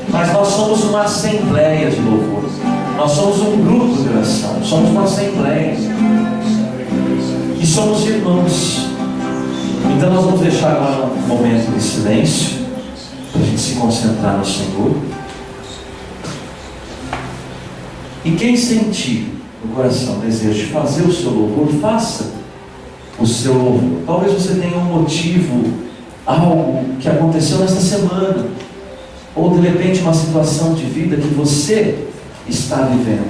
mas nós somos uma assembleia de louvor, nós somos um grupo de oração, somos uma assembleia e somos irmãos. Então nós vamos deixar agora um momento de silêncio para a gente se concentrar no Senhor. E quem sentir no coração desejo de fazer o seu louvor, faça o seu louvor. Talvez você tenha um motivo, algo que aconteceu nesta semana, ou de repente uma situação de vida que você está vivendo.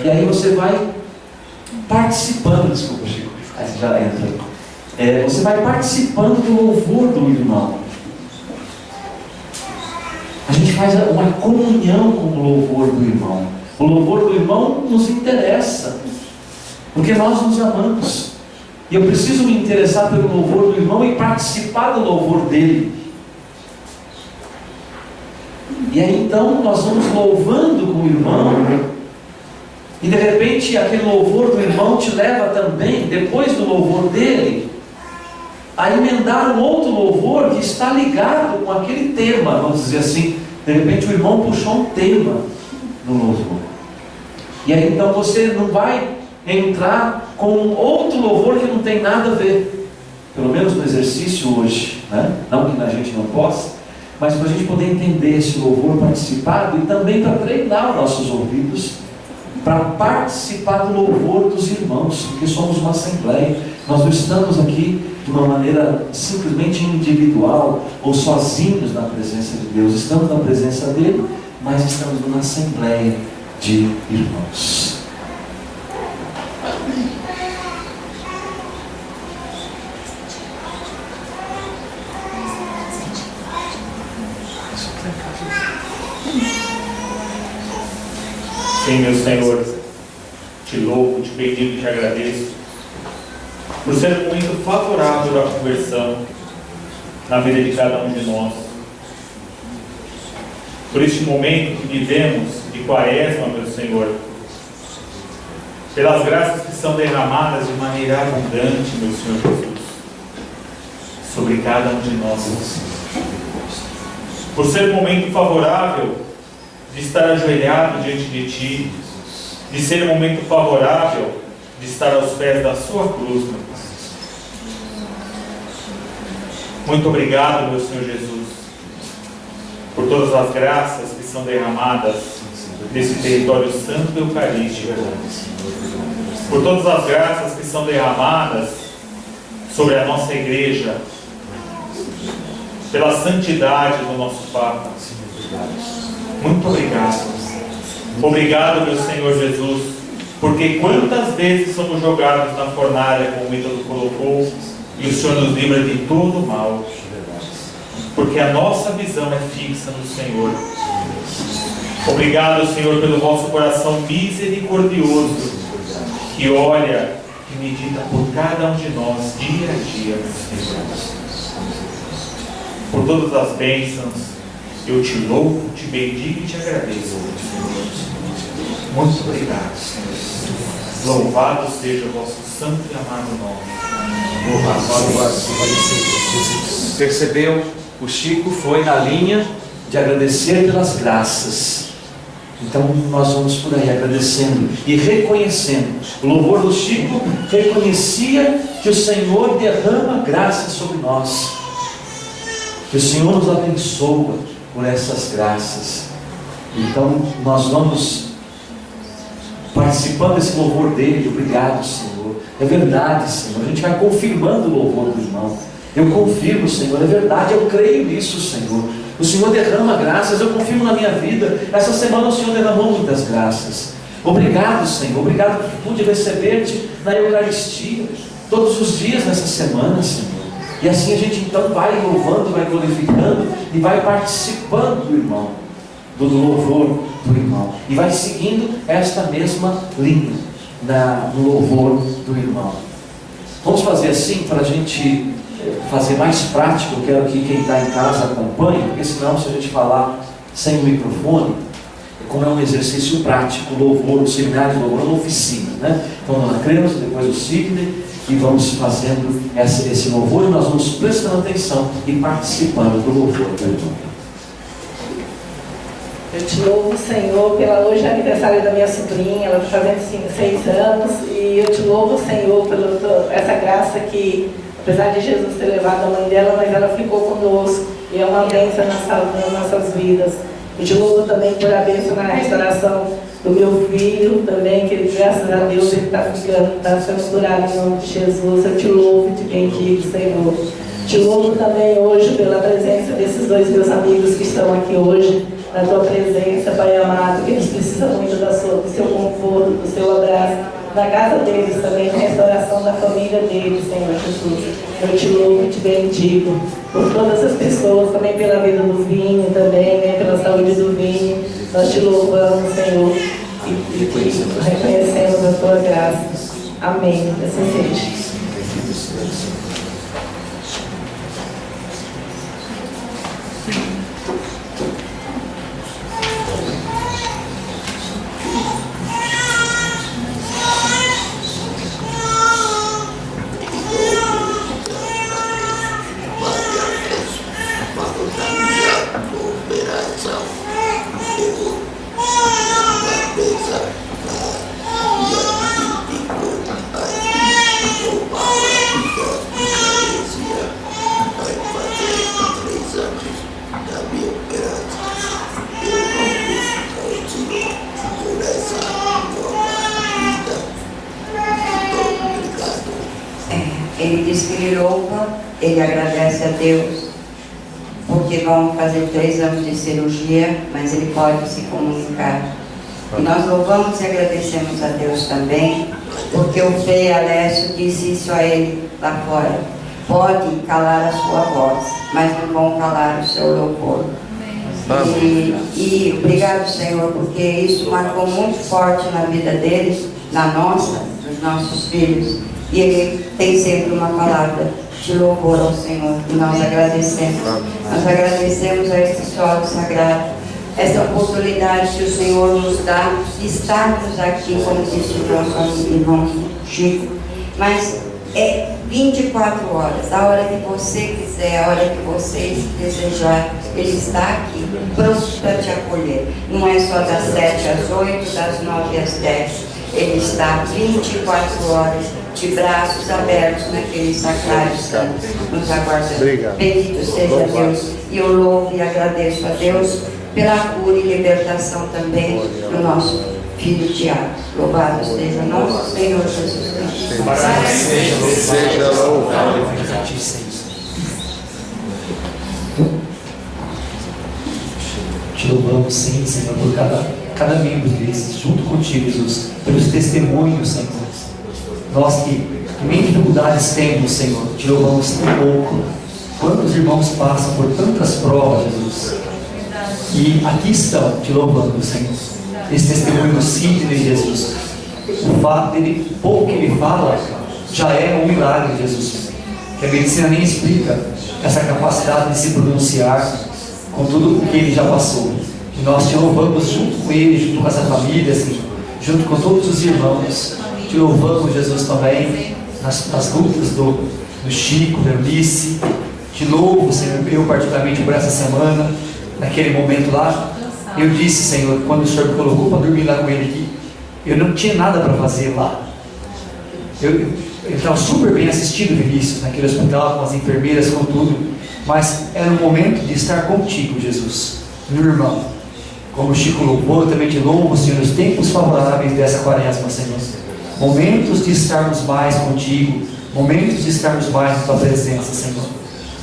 E aí você vai participando, desculpa Chico, aí você já entra. Você vai participando do louvor do irmão. A gente faz uma comunhão com o louvor do irmão. O louvor do irmão nos interessa, porque nós nos amamos. E eu preciso me interessar pelo louvor do irmão e participar do louvor dele. E aí então nós vamos louvando com o irmão, e de repente aquele louvor do irmão te leva também, depois do louvor dele, a emendar um outro louvor que está ligado com aquele tema, vamos dizer assim. De repente o irmão puxou um tema no louvor. E aí então você não vai entrar com outro louvor que não tem nada a ver, pelo menos no exercício hoje, né? Não que a gente não possa, mas para a gente poder entender esse louvor participado e também para treinar os nossos ouvidos para participar do louvor dos irmãos, porque somos uma assembleia. Nós não estamos aqui de uma maneira simplesmente individual ou sozinhos na presença de Deus. Estamos na presença dele, mas estamos numa assembleia de irmãos. Sim, meu Senhor, te louvo, te bendigo e te agradeço por ser um momento favorável à conversão na vida de cada um de nós. Por este momento que vivemos de quaresma, meu Senhor, pelas graças que são derramadas de maneira abundante, meu Senhor Jesus, sobre cada um de nós. Por ser um momento favorável de estar ajoelhado diante de Ti, de ser um momento favorável de estar aos pés da Sua cruz, meu Pai. Muito obrigado, meu Senhor Jesus, por todas as graças que são derramadas nesse território santo e eucarístico, por todas as graças que são derramadas sobre a nossa igreja, pela santidade do nosso Papa. Muito obrigado. Obrigado, meu Senhor Jesus, porque quantas vezes somos jogados na fornalha, como o ídolo colocou, e o Senhor nos livra de todo o mal, porque a nossa visão é fixa no Senhor. Obrigado, Senhor, pelo vosso coração misericordioso, que olha e medita por cada um de nós dia a dia, meu Senhor. Por todas as bênçãos, eu te louvo, te bendigo e te agradeço. Muito obrigado, Senhor. Louvado seja o vosso santo e amado nome. Percebeu? O Chico foi na linha de agradecer pelas graças. Então nós vamos por aí agradecendo e reconhecendo. O louvor do Chico reconhecia que o Senhor derrama graça sobre nós, que o Senhor nos abençoa por essas graças. Então nós vamos participando desse louvor dele. Obrigado, Senhor. É verdade, Senhor. A gente vai confirmando o louvor do irmão. Eu confirmo, Senhor, é verdade, eu creio nisso, Senhor. O Senhor derrama graças, eu confirmo na minha vida. Essa semana o Senhor derramou muitas graças. Obrigado, Senhor. Obrigado porque pude receber-te na Eucaristia todos os dias nessa semana, Senhor. E assim a gente então vai louvando, vai glorificando e vai participando do irmão, do louvor do irmão. E vai seguindo esta mesma linha no louvor do irmão. Vamos fazer assim para a gente fazer mais prático. Eu quero que quem está em casa acompanhe, porque senão, se a gente falar sem o microfone, como é um exercício prático, louvor, o seminário de louvor, uma oficina, né? Então, a Dona Creuza, depois o Sidney, e vamos fazendo esse louvor, e nós vamos prestando atenção e participando do louvor do irmão. Eu te louvo, Senhor, pela hoje é aniversário da minha sobrinha, ela está fazendo 6 anos, e eu te louvo, Senhor, pela essa graça que, apesar de Jesus ter levado a mãe dela, mas ela ficou conosco, e é uma bênção nas nossas vidas. Eu te louvo também por a bênção na restauração do meu filho, também, que ele, graças a Deus, ele está sendo curado em nome de Jesus. Eu te louvo e te bendigo, Senhor. Te louvo também hoje pela presença desses 2 meus amigos que estão aqui hoje, na tua presença, Pai amado, que eles precisam muito do seu conforto, do seu abraço, na casa deles também, na restauração da família deles, Senhor Jesus. Eu te louvo e te bendigo por todas as pessoas, também pela vida do Vinho, também, né, pela saúde do Vinho. Nós te louvamos, Senhor, e reconhecemos a tua graça. Amém. Assim seja. Ele diz que ele louva, ele agradece a Deus, porque vão fazer 3 anos de cirurgia, mas ele pode se comunicar. E nós louvamos e agradecemos a Deus também, porque o Frei Alessio disse isso a ele lá fora: pode calar a sua voz, mas não vão calar o seu louvor. E obrigado, Senhor, porque isso marcou muito forte na vida deles, na nossa, dos nossos filhos. E ele tem sempre uma palavra de louvor ao Senhor. E nós agradecemos. Nós agradecemos a este solo sagrado, essa oportunidade que o Senhor nos dá de estarmos aqui, como disse o nosso irmão Chico. Mas é 24 horas, a hora que você quiser, a hora que você desejar, Ele está aqui, pronto para te acolher. Não é só das 7 às 8, das 9 às 10. Ele está 24 horas, de braços abertos naquele sacrário santo, nos aguardando. Obrigado. Bendito seja Deus. E eu louvo e agradeço a Deus pela cura e libertação também do nosso filho Tiago. Louvado seja nosso Senhor Jesus Cristo. Seja louvado. Te louvamos, sim, Senhor, por cada membro desses, junto contigo, Jesus, pelos testemunhos, Senhor. Nós que nem dificuldades temos, Senhor, te louvamos tão pouco. Quantos irmãos passam por tantas provas, Jesus? E aqui estão, te louvando, Senhor. Esse testemunho do Sidney, Jesus. O fato dele, pouco que ele fala, já é um milagre, Jesus. Que a medicina nem explica essa capacidade de se pronunciar com tudo o que ele já passou. E nós te louvamos junto com ele, junto com essa família, assim, junto com todos os irmãos. Te louvamos, Jesus, também nas lutas do Chico, da Eunice. Te louvo, Senhor, eu particularmente por essa semana, naquele momento lá. Eu disse, Senhor, quando o Senhor me colocou para dormir lá com ele aqui, eu não tinha nada para fazer lá. Eu estava super bem assistido, Vinícius, naquele hospital, com as enfermeiras, com tudo. Mas era um momento de estar contigo, Jesus, meu irmão. Como o Chico louvou, eu também te louvo, Senhor, os tempos favoráveis dessa quaresma, Senhor. Momentos de estarmos mais contigo, momentos de estarmos mais na tua presença, Senhor.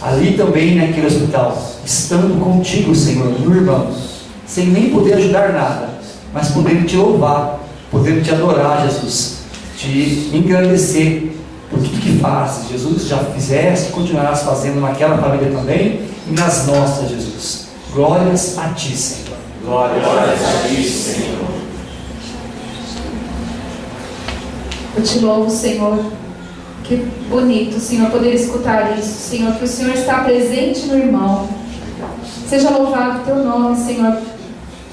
Ali também, naquele hospital, estando contigo, Senhor, meu irmão, sem nem poder ajudar nada, mas podendo te louvar, podendo te adorar, Jesus, te engrandecer por tudo que fazes, Jesus, já fizeste e continuarás fazendo naquela família também e nas nossas, Jesus. Glórias a ti, Senhor. Glórias a ti, Senhor. Eu te louvo, Senhor. Que bonito, Senhor, poder escutar isso, Senhor, que o Senhor está presente no irmão. Seja louvado o teu nome, Senhor,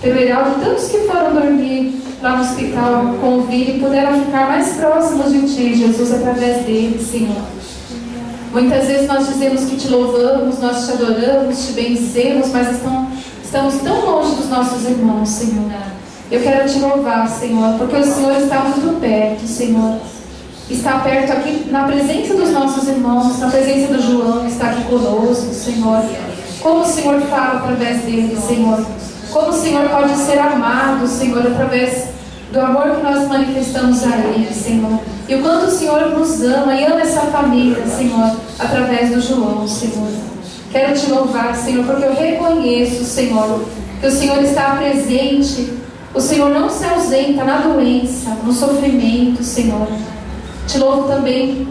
pelo Heraldo, tantos que foram dormir lá no hospital com o Vini puderam ficar mais próximos de ti, Jesus, através dele, Senhor. Muitas vezes nós dizemos que te louvamos, nós te adoramos, te bendizemos, mas estamos tão longe dos nossos irmãos, Senhor. Eu quero te louvar, Senhor, porque o Senhor está muito perto, Senhor. Está perto aqui na presença dos nossos irmãos, na presença do João, que está aqui conosco, Senhor. Como o Senhor fala através dele, Senhor. Como o Senhor pode ser amado, Senhor, através do amor que nós manifestamos a Ele, Senhor. E o quanto o Senhor nos ama e ama essa família, Senhor, através do João, Senhor. Quero te louvar, Senhor, porque eu reconheço, Senhor, que o Senhor está presente. O Senhor não se ausenta na doença, no sofrimento, Senhor. Te louvo também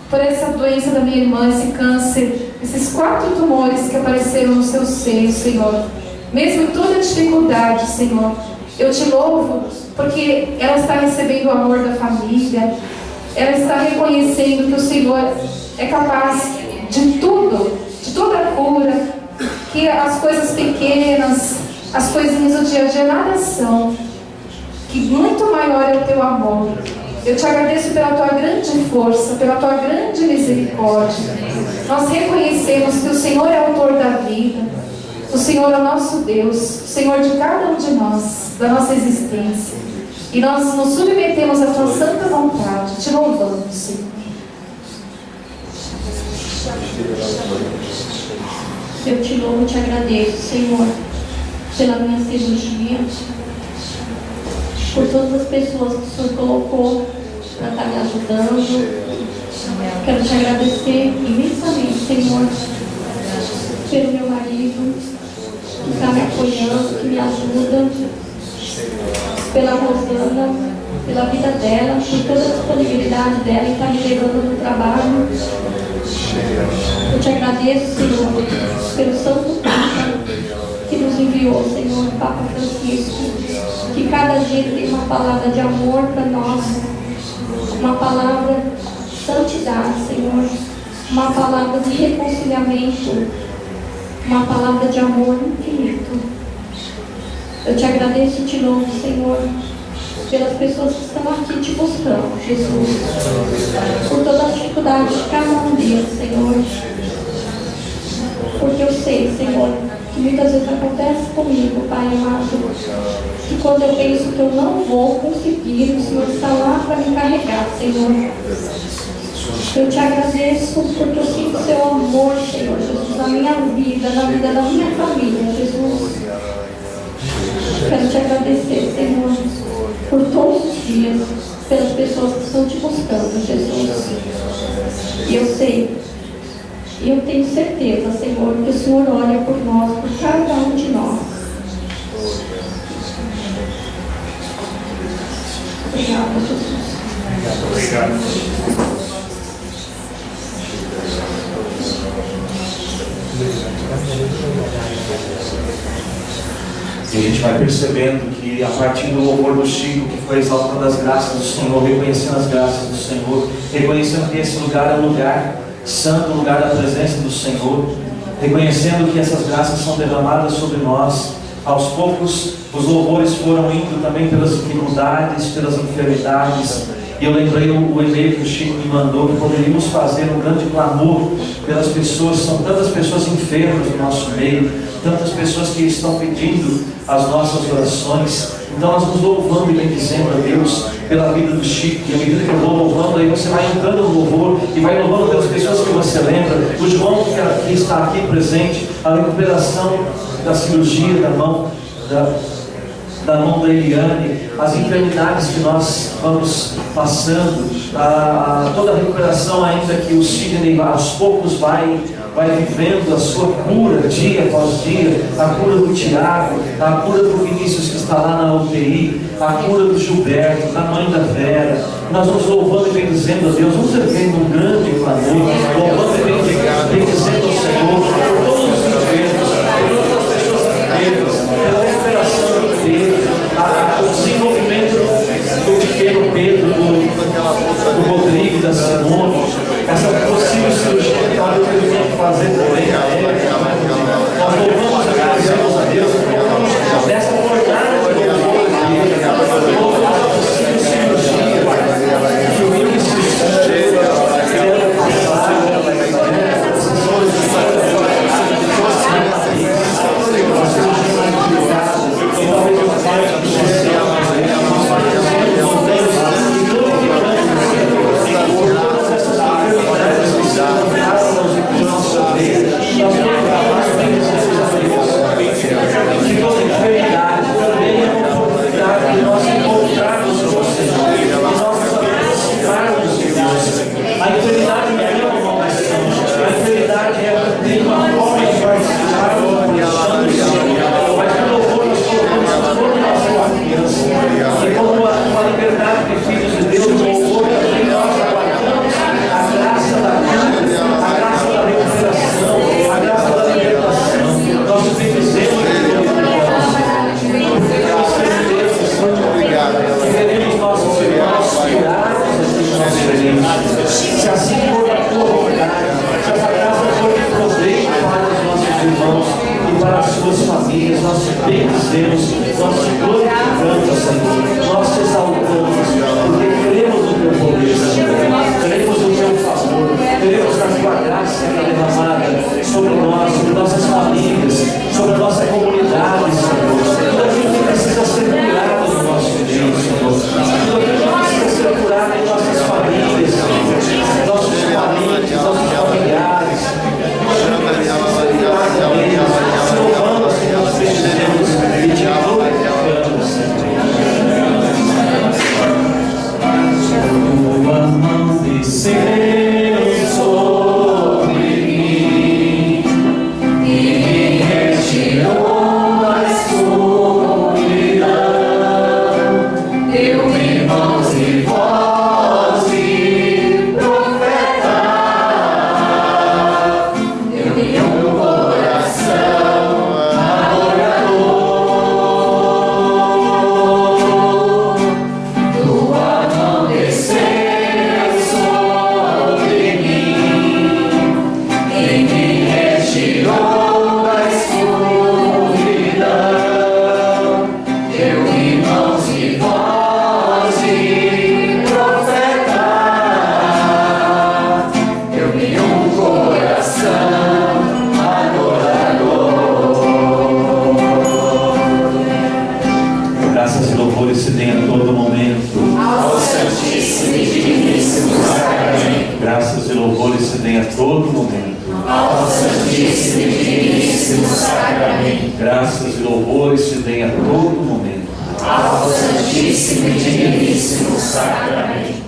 por essa doença da minha irmã, esse câncer, esses 4 tumores que apareceram no seu seio, Senhor. Mesmo em toda dificuldade, Senhor, eu te louvo porque ela está recebendo o amor da família, ela está reconhecendo que o Senhor é capaz de tudo, de toda a cura, que as coisas pequenas, as coisinhas do dia a dia nada são, que muito maior é o teu amor. Eu te agradeço pela tua grande força, pela tua grande misericórdia. Nós reconhecemos que o Senhor é o autor da vida, o Senhor é o nosso Deus, o Senhor de cada um de nós, da nossa existência. E nós nos submetemos à tua santa vontade, te louvamos, Senhor. Eu te louvo e te agradeço, Senhor, pela minha cirurgia, por todas as pessoas que o Senhor colocou para estar me ajudando. Quero te agradecer imensamente, Senhor, pelo meu marido, que está me apoiando, que me ajuda, pela Rosana, pela vida dela, por toda a disponibilidade dela em estar me levando no trabalho. Eu te agradeço, Senhor, pelo Santo Papa que nos enviou, Senhor, Papa Francisco, que cada dia tem uma palavra de amor para nós, uma palavra de santidade, Senhor, uma palavra de reconciliamento, uma palavra de amor infinito. Eu te agradeço e te louvo, Senhor, pelas pessoas que estão aqui te buscando, Jesus, por toda a dificuldade de cada um deles, Senhor, porque eu sei, Senhor, que muitas vezes acontece comigo, Pai amado, que quando eu penso que eu não vou conseguir, o Senhor está lá para me carregar, Senhor. Eu te agradeço porque eu sinto o seu amor, Senhor Jesus, na minha vida, na vida da minha família, Jesus. Quero te agradecer, Senhor, por todos os dias, pelas pessoas que estão te buscando, Jesus. E eu sei, e eu tenho certeza, Senhor, que o Senhor olha por nós, por cada um de nós. Obrigada, Jesus. Obrigado. E a gente vai percebendo que a partir do louvor do Chico, que foi exaltando as graças do Senhor, reconhecendo as graças do Senhor, reconhecendo que esse lugar é um lugar santo, um lugar da presença do Senhor, reconhecendo que essas graças são derramadas sobre nós. Aos poucos os louvores foram indo também pelas dificuldades, pelas enfermidades. E eu lembrei o e-mail que o Chico me mandou, que poderíamos fazer um grande clamor pelas pessoas. São tantas pessoas enfermas no nosso meio, tantas pessoas que estão pedindo as nossas orações. Então nós vamos louvando e bendizendo a Deus pela vida do Chico. E à medida que eu vou louvando, aí você vai entrando no louvor e vai louvando pelas pessoas que você lembra. O João que está aqui presente, a recuperação da cirurgia da mão da Eliane, as enfermidades que nós vamos passando, toda a recuperação ainda que o Sidney aos poucos vai vivendo a sua cura dia após dia, a cura do Tiago, a cura do Vinícius que está lá na UTI, a cura do Gilberto, da mãe da Vera. Nós vamos louvando e bendizendo a Deus, vamos erguendo um grande clamor, louvando e bendizendo ao Senhor por todos os enfermos, por todas as pessoas enfermas, pela recuperação do Pedro, o desenvolvimento do pequeno Pedro, do Rodrigo, da Simone, essa possível cirurgia que nós devemos fazer também a ela. Nós louvamos e agradecemos a Deus dessa jornada de louvor dele, louvamos a possível cirurgia que o Vinícius se assim for da tua vontade, se essa graça for de proveito para os nossos irmãos e para as suas famílias, nós te bendizemos, nós te glorificamos, Senhor, nós te exaltamos, porque queremos o teu poder, Senhor, queremos o teu favor, queremos a tua graça que é derramada sobre nós, sobre nossas famílias, sobre a nossa comunidade, Senhor, tudo aquilo que precisa ser curado no nosso meio, Senhor, tudo aquilo que precisa ser curado em nossas famílias, Senhor, nossos parentes, nossos familiares, se louvando, Senhor, nós bendizemos e te glorificamos, Senhor. Tua mão desceu deem a todo momento. Ao Santíssimo e Diviníssimo Sacramento. Graças e louvores se deem a todo momento. Ao Santíssimo e Diviníssimo Sacramento. Graças e louvores se deem a todo momento. Ao Santíssimo e Diviníssimo Sacramento.